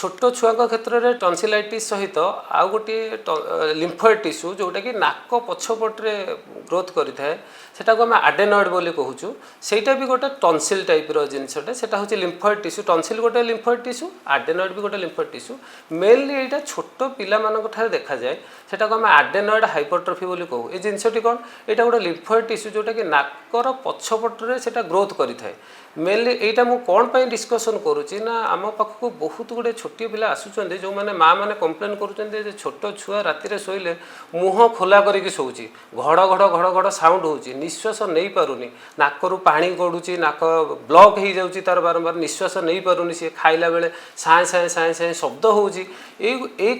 छोट छुआ क्षेत्र में टन्सिलाइटिस सहित आउ गोटे लिम्फोइड टिश्यू जोटा कि नाक पछपटे ग्रोथ करें सेटा आम आडेनॉइड बोली कहूँ सेटा भी गोटे टन्सिल टाइप जिनसटे सेटा हूँ लिम्फोइड टिश्यू टन्सिल गोटे लिम्फोइड टिश्यू आडेनॉइड भी गोटे लिम्फोइड टिश्यू मेनली यहाँ छोट पिला देखा जाए सेटा आम आडेनॉइड हाइपरट्रफी बोली कहूँ ये जिनसटी कौन यहाँ गोटे लिम्फोइड टिश्यू जोटा कि नाकर पछपटे सेटा ग्रोथ करें मेनली यहाँ मुझे कौन पर डिस्कसन करुच्ची ना आम पाखक बहुत गुड़े छोटे पिला आसुच्च जो मैंने माँ मैंने कंप्लेन कर छोट छुआ राति शोले मुह खोला करके शोची घड़ घड़ घड़ घड़ साउंड हो निश्वास नहीं पारुनी नाकरू पानी गड़ुची नाक ब्लॉक हो जाऊँगी तार बारंबार निश्वास नहीं पारुनी सी खाइला बेले साए साए साए साए शब्द होची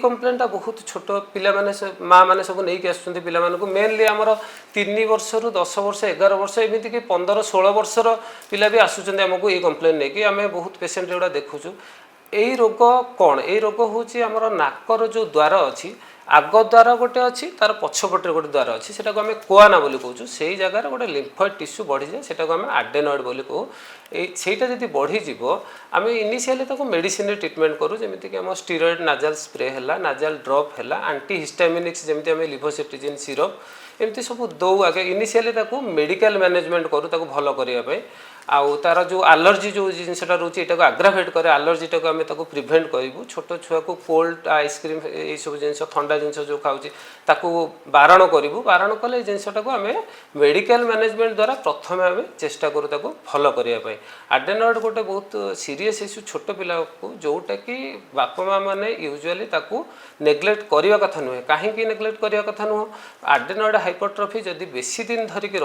कम्प्लेनटा बहुत छोट पिला माने माँ मैंने सब नहीं आसुँच पिला मेनली आमर 3 वर्ष रु 10 वर्ष 11 वर्ष एमती कि 15-16 वर्षर पिला भी आसुच्च आमको ये कम्प्लेन नहीं कि आम बहुत पेसेंट गुड़ा देखुचु यही रोग कौन यही रोग हूँ आमर नाकर जो द्वार अच्छी आग द्वार गोटे अच्छी तार पछपटे गोटे द्वार अच्छी से आम कोआना बोली कहूँ से जगार गोटे लिम्फोइड टिश्यू बढ़ी जाए से आम आडेनॉइड बोली कहूँ सेटा जब बढ़ीज आम इनिशियली मेडिसिन ट्रिटमेंट करूँ जमीक आम स्टीरॉइड नाजाल स्प्रे है नाजाल ड्रप है आंटी हिस्टामिनिक्स जमी आम लिभोसेट्रिजिन सिरप एमती सब दौ आगे इनिशियली मेडिकल मैनेजमेंट करूँ भल करने आउ तार जो एलर्जी जो जिनसा रोचे ये आग्रावेट करे एलर्जीटा को आम प्रिभेन्ट करूँ छोट छुआ को कोल्ड आइसक्रीम ये सब जिन ठंडा जिन जो खाऊँ बारण करूँ बारण कले जिनसा को आम मेडिकल मैनेजमेंट द्वारा प्रथम आम चेष्टा करूँ भल करने आडेनॉइड गोटे बहुत सीरीयस इश्यू छोट पिला को जोटा कि बापा माँ मैंने यूजुअली नेग्लेक्ट करने कथा नुहे कहीं नेग्लेक्ट करने कथा नुह आडेनॉइड हाइपरट्रफी जदि बेसी दिन धरिकी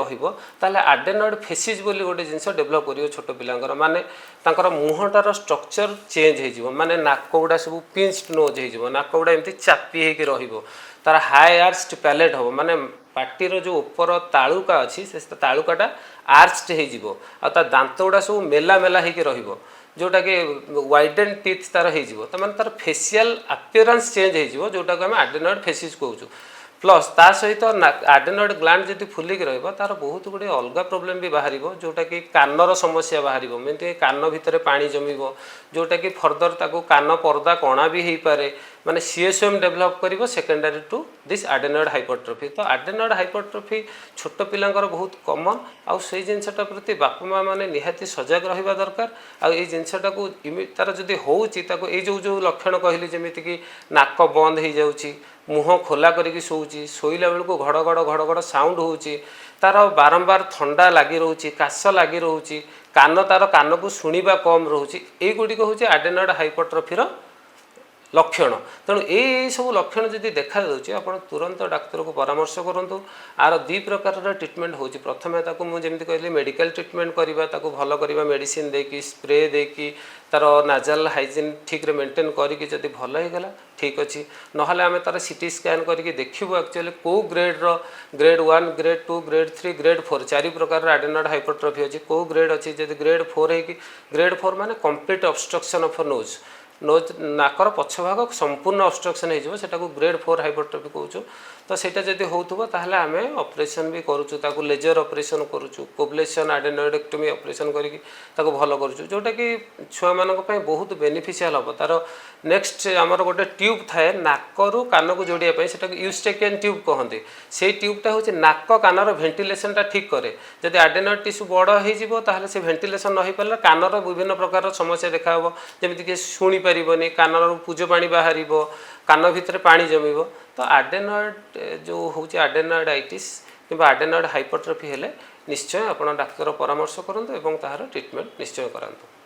आडेनॉइड फेसिज बोली गोटे जिनस डेभलप कर छोट पिलांकर माने तांकर मुहटार स्ट्रक्चर चेंज हो माने नाक गुड़ा सब पिंच्ड नोज हो नाक गुड़ा एमती चापी होकर रहिबो तार हाई आर्च्ड पैलेट हो माने पार्टीर जो ऊपर तालुका अच्छी से तालुकाटा आर्च्ड हो आ दांत गुड़ा सब मेला मेला होकर रहिबो जोटा कि वाइडेन टीथ तार हो तार फेसियल अपीयरेंस चेंज हो जोटा को आम आडेनॉइड फेसिज कहूँ प्लस ता सहित आडेनॉइड ग्लैंड जब फुलिक तार बहुत गुड़े अलग प्रोब्लेम भी बाहर जोटा कि कानर समस्या बाहर एमती कान भितर पानी जमीब जोटा कि फर्दर ताको कान पर्दा कणा भी हो पारे माने सीए स्वयं डेभलप कर सेकेंडरी टू दिस आडेनॉइड हाइपरट्रफी तो आडेनॉइड हाइपरट्रफी छोट पिलांकर बहुत कमन आउ से जिनसटा प्रति बापा माँ मैंने निहाती सजग रहा दरकार आउ ये जिनसटा को तार जदि होची जो लक्षण कहली जमीती कि नाक बंद हो जाऊँगी मुह खोला करके शोची शोला बेलू घड़ घड़ घड़ घड़ साउंड होची तार बारंबार ठंडा लगी रोचे काश लगी रोचे कान तार कान को शुणा कम रोचे युड़िक हूँ आडेनॉइड हाइपरट्रफीर लक्षण तेणु ये सब लक्षण जदि देखा जाऊँगी आप तुरंत डाक्तर को परामर्श करूँ आर 2 प्रकार ट्रिटमेंट हो प्रथमे मुझे कहली मेडिकल ट्रिटमेंट करवा भल करवा मेडिसिन देकी स्प्रे देकी तार नाजाल हाइजीन ठीक रे मेंटेन करके जदि भल होगला ठीक अच्छी नहले आम तार सीटी स्कैन करके देखू एक्चुअली कौ ग्रेड्र ग्रेड 1 ग्रेड 2 ग्रेड 3 ग्रेड 4 4 प्रकार आडेनॉइड हाइपरट्रफी अच्छी कौ ग्रेड अच्छी जब ग्रेड 4 है ग्रेड 4 माने complete obstruction of nose nose नाकर पछभाग संपूर्ण ऑब्स्ट्रक्शन हो ग्रेड 4 हाइपरट्रफी कहूँ तो सेटा जदि होतुबो ताहले आमे ऑपरेशन भी करूछु ताकू लेजर ऑपरेशन करूछु कोब्लेशन एडेनोइडेक्टोमी ऑपरेशन करिकि ताकू भलो करूछु जोटा कि छुआ मानक पय बहुत बेनिफिशियल हो तार नेक्स्ट आमर गोटे ट्यूब थाए नाकरू कान को जोड़िया पय सेटा यूस्टेकियन ट्यूब कहते से ट्यूबटा होछि नाक कानर भेंटिलेशनटा ठीक करे जदि एडेनोइड टिश्यू बड़ हो जिवो ताहले से भेंटिलेशन न होई पारले कानर विभिन्न प्रकार समस्या देखा हो जेमिति कि शुणी परिबनी कानर पूज पानी बाहरिबो कान भितर पानी जमीब तो आडेनॉइड जो हूँ आडेनॉइडाइटिस कि आडेनॉइड हाइपरट्रफी हेले निश्चय आप डाक्तर परामर्श करूँ और तार ट्रिटमेंट निश्चय करातु।